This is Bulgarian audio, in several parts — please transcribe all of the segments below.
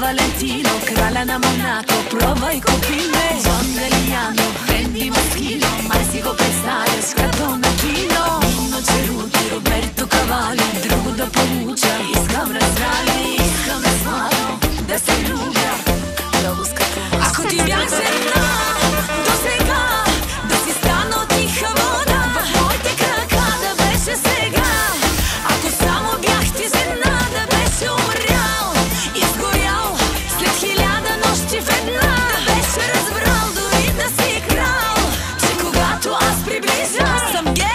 Valentino, краля на Монако, пробвай купи ме. Джон Галияно, Фенди Москино, май си го представяш като на кино. Нино Черути, Роберто Кавали, друго да получа. Искам разбрали, искам сладо да се любя. Много скъпо. Ако ти бях жена до сега, да си стана от тиха вода в моите крака, да беше сега. Ако само бях ти жена, да беше умрял, изгорял след 1000 нощи в една. Да беше разбрал дори да си крал, че когато аз приближа, съм генерал.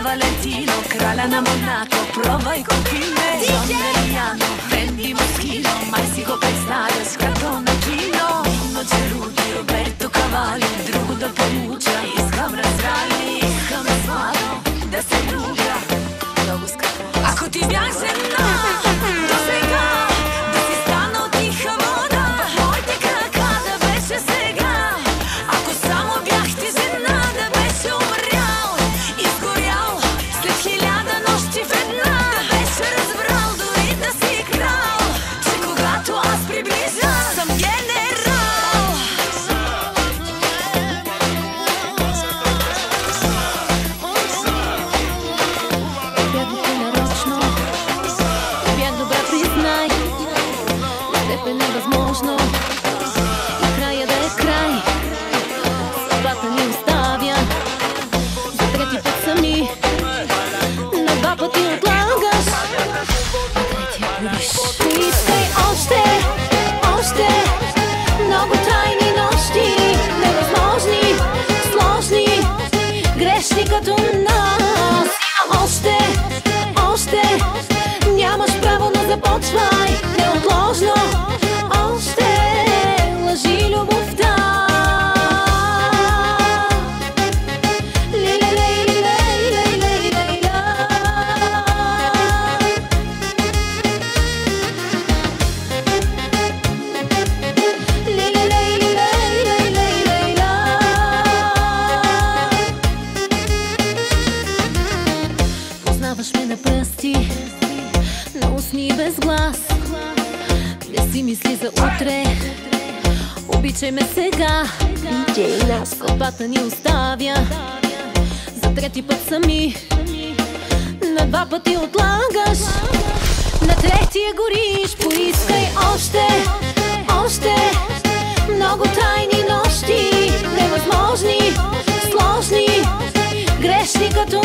Valentino, краля на Монако, пробвай купи ме. Джон Галияно, Фенди Москино, май си го представяш като на кино. Нино Черути, Роберто Кавали, друго да получа. Искам разбрали, искам сладо да се любя. Много скъпо. Ако ти бях жена до сега, да си стана от тиха вода в моите крака, да беше сега. Ако само бях ти жена, да беше умрял, изгорял след 1000 нощи в една. Да беше разбрал дори да си крал, че когато аз приближа, съм генерал. Бях ти нарочно, бях добра, признай, с теб е невъзможно и края да е край. Съдбата ни оставя за трети път сами, на 2 пъти отлагаш, на третия гориш. Поискай още, още много тайни нощи, невъзможни, сложни, грешни като нас. Още, още нямаш право, но започвай неотложно. Още лъжи любовта. Познаваш ме на пръсти, на устни без глас. Не си мисли за утре, обичай ме сега. Съдбата ни оставя за трети път сами, на 2 пъти отлагаш, на третия гориш. Поискай още, още много тайни нощи, невъзможни, сложни, грешни като